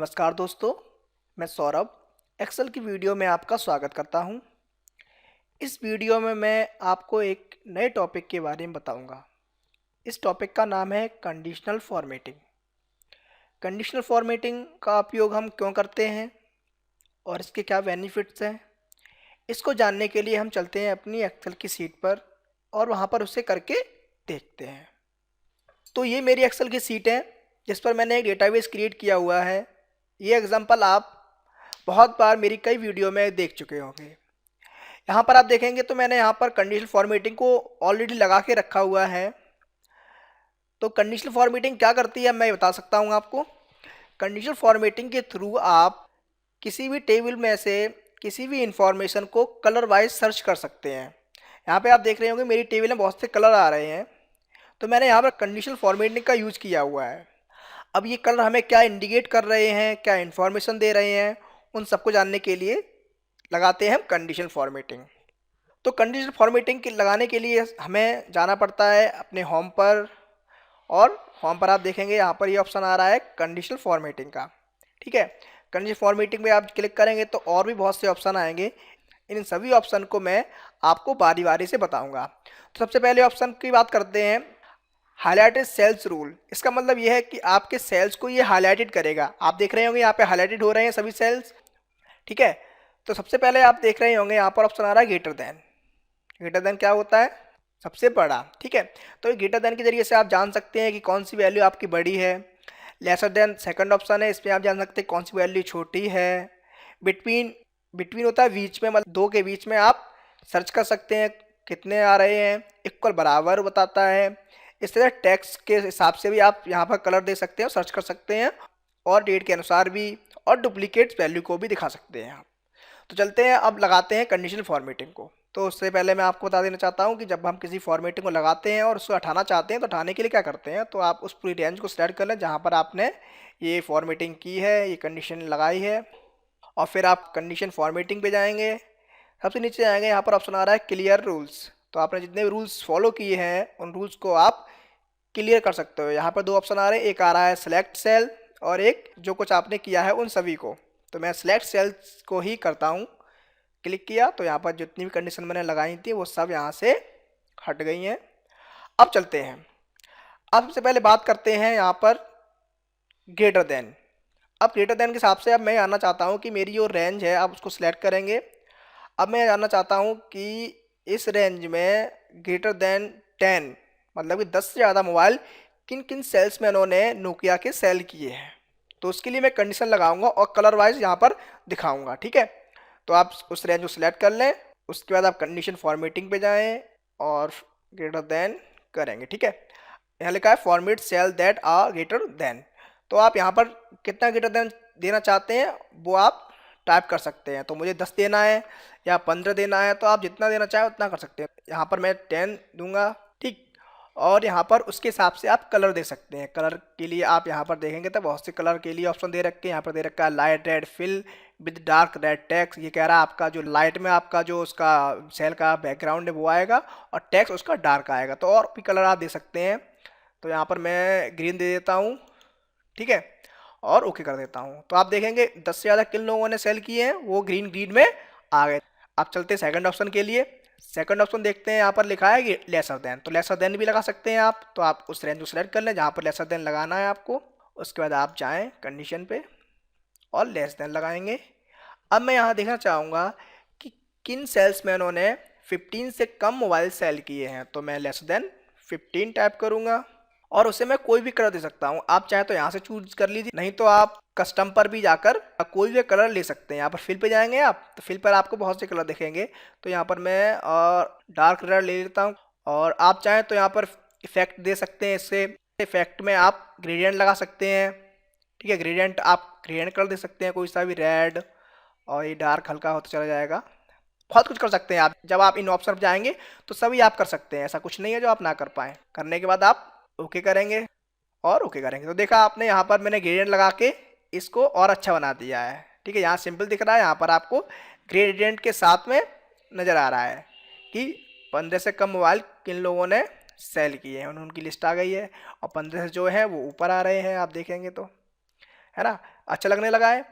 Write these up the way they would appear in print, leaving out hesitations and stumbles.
नमस्कार दोस्तों, मैं सौरभ एक्सेल की वीडियो में आपका स्वागत करता हूं। इस वीडियो में मैं आपको एक नए टॉपिक के बारे में बताऊंगा। इस टॉपिक का नाम है कंडीशनल फॉर्मेटिंग। कंडीशनल फॉर्मेटिंग का उपयोग हम क्यों करते हैं और इसके क्या बेनिफिट्स हैं, इसको जानने के लिए हम चलते हैं अपनी एक्सेल की सीट पर और वहां पर उसे करके देखते हैं। तो ये मेरी एक्सेल की सीट है जिस पर मैंने एक डेटाबेस क्रिएट किया हुआ है। ये एग्जांपल आप बहुत बार मेरी कई वीडियो में देख चुके होंगे। यहाँ पर आप देखेंगे तो मैंने यहाँ पर कंडीशनल फॉर्मेटिंग को ऑलरेडी लगा के रखा हुआ है। तो कंडीशनल फॉर्मेटिंग क्या करती है मैं बता सकता हूँ आपको। कंडीशनल फॉर्मेटिंग के थ्रू आप किसी भी टेबल में से किसी भी इंफॉर्मेशन को कलर वाइज सर्च कर सकते हैं। यहाँ पे आप देख रहे होंगे मेरी टेबल में बहुत से कलर आ रहे हैं, तो मैंने यहाँ पर कंडीशनल फॉर्मेटिंग का यूज किया हुआ है। अब ये कलर हमें क्या इंडिकेट कर रहे हैं, क्या इंफॉर्मेशन दे रहे हैं, उन सबको जानने के लिए लगाते हैं हम कंडीशनल फॉर्मेटिंग। तो कंडीशनल फॉर्मेटिंग के लगाने के लिए हमें जाना पड़ता है अपने होम पर, और होम पर आप देखेंगे यहाँ पर ये ऑप्शन आ रहा है कंडीशनल फॉर्मेटिंग का। ठीक है, कंडीशनल फॉर्मेटिंग में आप क्लिक करेंगे तो और भी बहुत से ऑप्शन आएंगे। इन सभी ऑप्शन को मैं आपको बारी बारी से बताऊंगा। तो सबसे पहले ऑप्शन की बात करते हैं, हाईलाइटेड सेल्स रूल। इसका मतलब यह है कि आपके सेल्स को ये हाईलाइटेड करेगा। आप देख रहे होंगे यहाँ पे हाईलाइटेड हो रहे हैं सभी सेल्स। ठीक है, तो सबसे पहले आप देख रहे होंगे यहाँ पर ऑप्शन आ रहा है ग्रेटर देन। ग्रेटर देन क्या होता है? सबसे बड़ा। ठीक है, तो ये ग्रेटर देन के जरिए से आप जान सकते हैं कि कौन सी वैल्यू आपकी बड़ी है। लेसर देन सेकंड ऑप्शन है, इसमें आप जान सकते हैं कौन सी वैल्यू छोटी है। बिटवीन, बिटवीन होता है बीच में, मतलब दो के बीच में आप सर्च कर सकते हैं कितने आ रहे हैं। इक्वल बराबर बताता है। इस तरह टेक्स्ट के हिसाब से भी आप यहाँ पर कलर दे सकते हैं और सर्च कर सकते हैं, और डेट के अनुसार भी, और डुप्लीकेट वैल्यू को भी दिखा सकते हैं आप। तो चलते हैं अब लगाते हैं कंडीशनल फॉर्मेटिंग को। तो उससे पहले मैं आपको बता देना चाहता हूं कि जब हम किसी फॉर्मेटिंग को लगाते हैं और उसको हटाना चाहते हैं तो हटाने के लिए क्या करते हैं, तो आप उस पूरी रेंज को सिलेक्ट कर लें जहां पर आपने ये फॉर्मेटिंग की है, ये कंडीशन लगाई है, और फिर आप कंडीशन फॉर्मेटिंग पे जाएंगे। सबसे नीचे जाएंगे, यहाँ पर ऑप्शन आ रहा है क्लियर रूल्स। तो आपने जितने भी रूल्स फॉलो किए हैं उन रूल्स को आप क्लियर कर सकते हो। यहाँ पर दो ऑप्शन आ रहे हैं, एक आ रहा है सिलेक्ट सेल और एक जो कुछ आपने किया है उन सभी को। तो मैं सिलेक्ट सेल्स को ही करता हूँ। क्लिक किया तो यहाँ पर जितनी भी कंडीशन मैंने लगाई थी वो सब यहाँ से हट गई हैं। अब चलते हैं, अब सबसे पहले बात करते हैं यहाँ पर ग्रेटर देन। अब ग्रेटर देन के हिसाब से अब मैं जानना चाहता हूँ कि मेरी जो रेंज है, आप उसको सिलेक्ट करेंगे। अब मैं जानना चाहता हूँ कि इस रेंज में ग्रेटर देन 10, मतलब कि 10 से ज़्यादा मोबाइल किन किन सेल्समैनों ने नोकिया के सेल किए हैं। तो उसके लिए मैं कंडीशन लगाऊंगा और कलर वाइज यहाँ पर दिखाऊंगा। ठीक है, तो आप उस रेंज को सिलेक्ट कर लें। उसके बाद आप कंडीशन फॉर्मेटिंग पे जाएं और ग्रेटर देन करेंगे। ठीक है, यहाँ लिखा है format cell that are greater than. तो आप यहाँ पर कितना ग्रेटर देन देना चाहते हैं वो आप टाइप कर सकते हैं। तो मुझे 10 देना है या 15 देना है, तो आप जितना देना चाहें उतना कर सकते हैं। यहाँ पर मैं 10 दूंगा। ठीक, और यहाँ पर उसके हिसाब से आप कलर दे सकते हैं। कलर के लिए आप यहाँ पर देखेंगे तो बहुत से कलर के लिए ऑप्शन दे रखे हैं। यहाँ पर दे रखा है light red fill with dark red text. ये कह रहा है आपका जो लाइट में आपका जो उसका सेल का बैकग्राउंड है वो आएगा और टेक्स्ट उसका डार्क आएगा। तो और भी कलर आप दे सकते हैं। तो यहाँ पर मैं ग्रीन दे देता हूँ। ठीक है, और ओके कर देता हूँ। तो आप देखेंगे 10 से ज़्यादा किन लोगों ने सेल किए हैं वो ग्रीन ग्रीन में आ गए। आप चलते हैं सेकंड ऑप्शन के लिए। सेकंड ऑप्शन देखते हैं, यहाँ पर लिखा है कि लेसर देन। तो लेसर देन भी लगा सकते हैं आप। तो आप उस रेंज को सिलेक्ट कर लें जहाँ पर लेसर देन लगाना है आपको। उसके बाद आप जाएँ कंडीशन पे और लेस देन लगाएंगे। अब मैं यहाँ देखना चाहूँगा कि किन सेल्समैनों ने 15 से कम मोबाइल सेल किए हैं। तो मैं लेस देन 15 टाइप करूँगा और उसे मैं कोई भी कलर दे सकता हूँ। आप चाहे तो यहाँ से चूज कर लीजिए, नहीं तो आप कस्टम पर भी जाकर कोई भी कलर ले सकते हैं। यहाँ पर फिल पे जाएंगे आप, तो फिल पर आपको बहुत से कलर दिखेंगे। तो यहाँ पर मैं डार्क रेड ले लेता हूँ। और आप चाहें तो यहाँ पर इफेक्ट दे सकते हैं। इससे इफेक्ट में आप ग्रेडियंट लगा सकते हैं। ठीक है, ग्रेडियंट आप ग्रेडियंट कलर दे सकते हैं कोई सा भी रेड, और ये डार्क हल्का होता चला जाएगा। बहुत कुछ कर सकते हैं आप। जब आप इन ऑप्शन पर जाएंगे तो सभी आप कर सकते हैं, ऐसा कुछ नहीं है जो आप ना कर पाएँ। करने के बाद आप ओके करेंगे और ओके करेंगे। तो देखा आपने, यहाँ पर मैंने ग्रेडियंट लगा के इसको और अच्छा बना दिया है। ठीक है, यहाँ सिंपल दिख रहा है, यहाँ पर आपको ग्रेडियंट के साथ में नज़र आ रहा है कि 15 से कम मोबाइल किन लोगों ने सेल किए हैं, उनकी लिस्ट आ गई है। और 15 से जो है वो ऊपर आ रहे हैं, आप देखेंगे तो है ना, अच्छा लगने लगा है।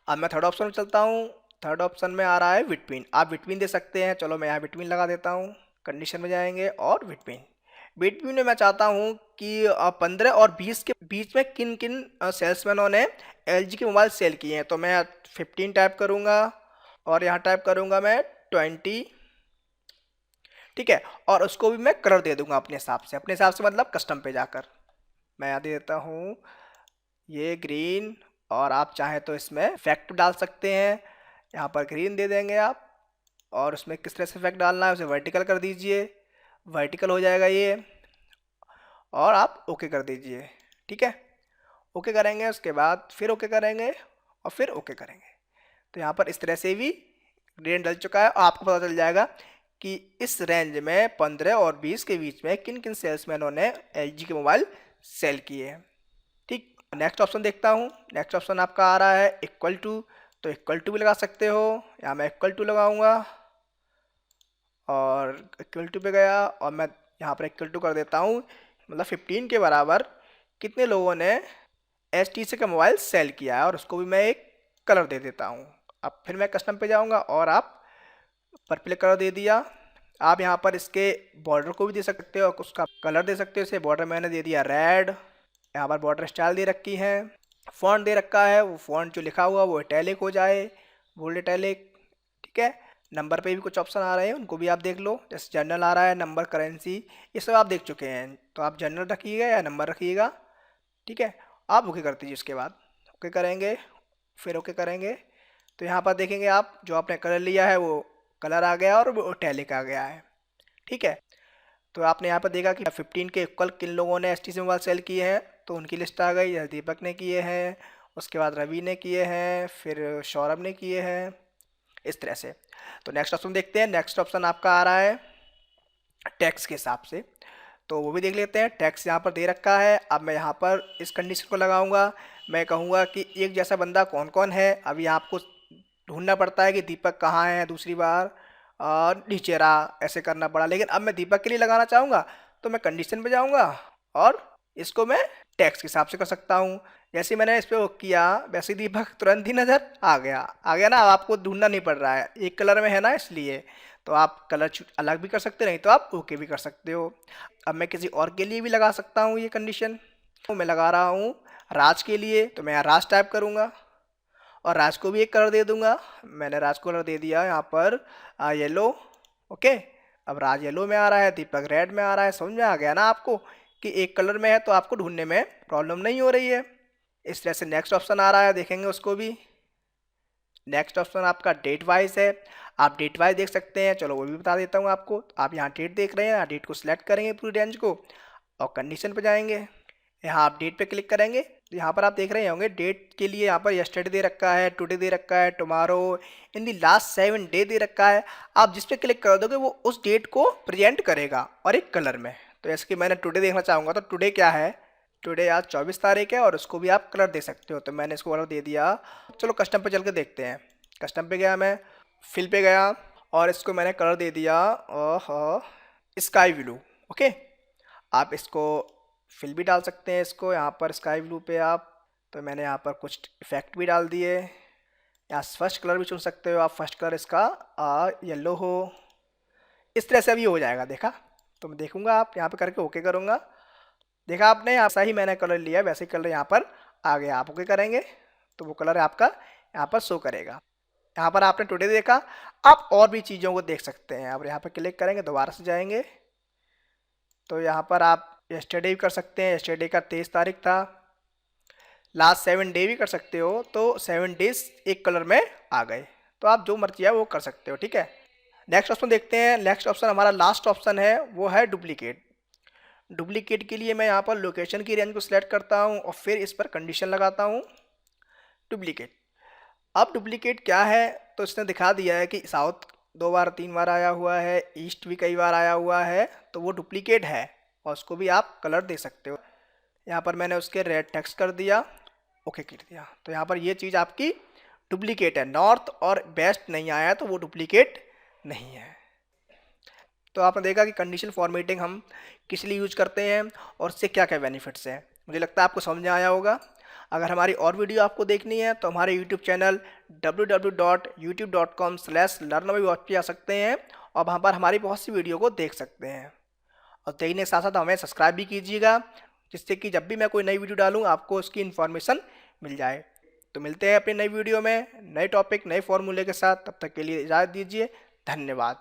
अब मैं थर्ड ऑप्शन में चलता हूँ। थर्ड ऑप्शन में आ रहा है बिटवीन, आप बिटवीन दे सकते हैं, चलो मैं यहाँ बिटवीन लगा देता हूँ। कंडीशन में जाएंगे और बिटवीन, बिटवीन में मैं चाहता हूँ कि 15 और 20 के बीच में किन किन सेल्समैनों ने LG के मोबाइल सेल किए हैं। तो मैं 15 टाइप करूँगा और यहाँ टाइप करूँगा मैं 20, ठीक है। और उसको भी मैं कलर दे दूंगा अपने हिसाब से, अपने हिसाब से मतलब कस्टम पे जाकर मैं यहाँ दे देता हूँ ये ग्रीन, और आप चाहें तो इसमें इफेक्ट डाल सकते हैं, यहाँ पर ग्रीन दे देंगे आप। और उसमें किस तरह से इफेक्ट डालना है उसे वर्टिकल कर दीजिए, वर्टिकल हो जाएगा ये, और आप ओके कर दीजिए, ठीक है। ओके करेंगे, उसके बाद फिर ओके करेंगे और फिर ओके करेंगे। तो यहाँ पर इस तरह से भी ग्रेड डल चुका है और आपको पता चल जाएगा कि इस रेंज में 15 और 20 के बीच में किन किन सेल्समैनों ने LG के मोबाइल सेल किए हैं, ठीक। नेक्स्ट ऑप्शन देखता हूँ। नेक्स्ट ऑप्शन आपका आ रहा है इक्वल टू, तो इक्वल टू भी लगा सकते हो, यहाँ मैं इक्वल टू लगाऊंगा और इक्वल टू पे गया और मैं यहाँ पर इक्वल टू कर देता हूँ, मतलब 15 के बराबर कितने लोगों ने HTC का मोबाइल सेल किया है, और उसको भी मैं एक कलर दे देता हूँ। अब फिर मैं कस्टम पे जाऊँगा और आप पर्पल कलर दे दिया। आप यहाँ पर इसके बॉर्डर को भी दे सकते हो और उसका कलर दे सकते हो। इसे बॉर्डर मैंने दे दिया रेड, यहाँ पर बॉर्डर स्टाइल दे रखी है, फॉन्ट दे रखा है, वो फॉन्ट जो लिखा हुआ वो इटैलिक हो जाए, बोल्ड इटैलिक, ठीक है। नंबर पे भी कुछ ऑप्शन आ रहे हैं, उनको भी आप देख लो, जैसे जनरल आ रहा है, नंबर, करेंसी, ये सब आप देख चुके हैं। तो आप जनरल रखिएगा या नंबर रखिएगा, ठीक है। आप ओके कर दीजिए, उसके बाद ओके करेंगे, फिर ओके करेंगे। तो यहाँ पर देखेंगे आप जो आपने कलर लिया है वो कलर आ गया और वो इटैलिक आ गया है, ठीक है। तो आपने यहाँ पर देखा कि 15 के इक्वल किन लोगों ने HTC मोबाइल सेल किए हैं, तो उनकी लिस्ट आ गई। जैसे दीपक ने किए हैं, उसके बाद रवि ने किए हैं, फिर सौरभ ने किए हैं, इस तरह से। तो नेक्स्ट ऑप्शन देखते हैं। नेक्स्ट ऑप्शन आपका आ रहा है टैक्स के हिसाब से, तो वो भी देख लेते हैं। टैक्स यहाँ पर दे रखा है। अब मैं यहाँ पर इस कंडीशन को लगाऊंगा, मैं कहूँगा कि एक जैसा बंदा कौन कौन है। अभी आपको ढूंढना पड़ता है कि दीपक कहाँ है, दूसरी बार और नीचे रहा, ऐसे करना पड़ा। लेकिन अब मैं दीपक के लिए लगाना चाहूँगा तो मैं कंडीशन पे जाऊँगा और इसको मैं टैक्स के हिसाब से कर सकता हूँ। जैसे मैंने इस पर किया वैसे दीपक तुरंत ही नज़र आ गया ना। अब आपको ढूंढना नहीं पड़ रहा है, एक कलर में है ना, इसलिए। तो आप कलर अलग भी कर सकते, नहीं तो आप ओके भी कर सकते हो। अब मैं किसी और के लिए भी लगा सकता हूँ ये कंडीशन। तो मैं लगा रहा हूँ राज के लिए, तो मैं यहाँ राज टाइप करूँगा और राज को भी एक कलर दे दूंगा। मैंने राज को कलर दे दिया यहाँ पर येलो, ओके। अब राज येलो में आ रहा है, दीपक रेड में आ रहा है। समझ में आ गया ना आपको कि एक कलर में है तो आपको ढूंढने में प्रॉब्लम नहीं हो रही है। इस तरह से नेक्स्ट ऑप्शन आ रहा है, देखेंगे उसको भी। नेक्स्ट ऑप्शन आपका डेट वाइज है, आप डेट वाइज देख सकते हैं, चलो वो भी बता देता हूँ आपको। आप यहाँ डेट देख रहे हैं, यहाँ डेट को सिलेक्ट करेंगे पूरी रेंज को और कंडीशन पे जाएंगे। यहाँ आप डेट पे क्लिक करेंगे तो यहाँ पर आप देख रहे होंगे डेट के लिए यहाँ पर यस्टरडे दे रखा है, टुडे दे रखा है, tomorrow, in the last 7 day they रखा है। आप जिस पे क्लिक कर दोगे वो उस डेट को प्रेजेंट करेगा और एक कलर में। तो जैसे कि मैंने टुडे देखना चाहूँगा तो टुडे क्या है, टुडे आज 24 तारीख है और उसको भी आप कलर दे सकते हो। तो मैंने इसको कलर दे दिया। चलो कस्टम पे चल के देखते हैं। कस्टम पे गया मैं, फिल पे गया और इसको मैंने कलर दे दिया स्काई ब्लू, ओके। आप इसको फिल भी डाल सकते हैं, इसको यहाँ पर स्काई ब्लू पे आप। तो मैंने यहाँ पर कुछ इफेक्ट भी डाल दिए। यहाँ फर्स्ट कलर भी चुन सकते हो आप, फर्स्ट कलर इसका येलो हो, इस तरह से अभी हो जाएगा, देखा। तो मैं देखूंगा, आप यहाँ पे करके ओके करूँगा। देखा आपने, ऐसा ही मैंने कलर लिया, वैसे ही कलर यहाँ पर आ गया। आप ओके करेंगे तो वो कलर आपका यहाँ पर शो करेगा। यहाँ पर आपने टुडे देखा, आप और भी चीज़ों को देख सकते हैं। आप यहाँ पर क्लिक करेंगे, दोबारा से जाएंगे तो यहाँ पर आप यस्टरडे भी कर सकते हैं, यस्टरडे का 23 तारीख था। लास्ट 7 डे भी कर सकते हो, तो 7 डेज एक कलर में आ गए। तो आप जो मर्जी है वो कर सकते हो, ठीक है। नेक्स्ट ऑप्शन देखते हैं। नेक्स्ट ऑप्शन हमारा लास्ट ऑप्शन है, वो है डुप्लीकेट। डुप्लीकेट के लिए मैं यहाँ पर लोकेशन की रेंज को सिलेक्ट करता हूँ और फिर इस पर कंडीशन लगाता हूँ डुप्लीकेट। अब डुप्लीकेट क्या है, तो इसने दिखा दिया है कि साउथ 2 बार 3 बार आया हुआ है, ईस्ट भी कई बार आया हुआ है, तो वो डुप्लीकेट है और उसको भी आप कलर दे सकते हो। यहाँ पर मैंने उसके रेड टेक्स्ट कर दिया, ओके कर दिया। तो यहाँ पर ये चीज़ आपकी डुप्लीकेट है, नॉर्थ और वेस्ट नहीं आया तो वो डुप्लीकेट नहीं है। तो आपने देखा कि कंडीशन फॉर्मेटिंग हम किस लिए यूज करते हैं और इससे क्या क्या बेनिफिट्स हैं। मुझे लगता है आपको समझ में आया होगा। अगर हमारी और वीडियो आपको देखनी है तो हमारे यूट्यूब चैनल www.youtube.com/learnabywatch पे जा सकते हैं और वहाँ पर हमारी बहुत सी वीडियो को देख सकते हैं। और देखने के साथ साथ हमें सब्सक्राइब भी कीजिएगा, जिससे कि जब भी मैं कोई नई वीडियो डालूँ आपको उसकी इन्फॉर्मेशन मिल जाए। तो मिलते हैं अपनी नई वीडियो में नए टॉपिक नए फॉर्मूले के साथ, तब तक के लिए इजाज़त दीजिए। धन्यवाद।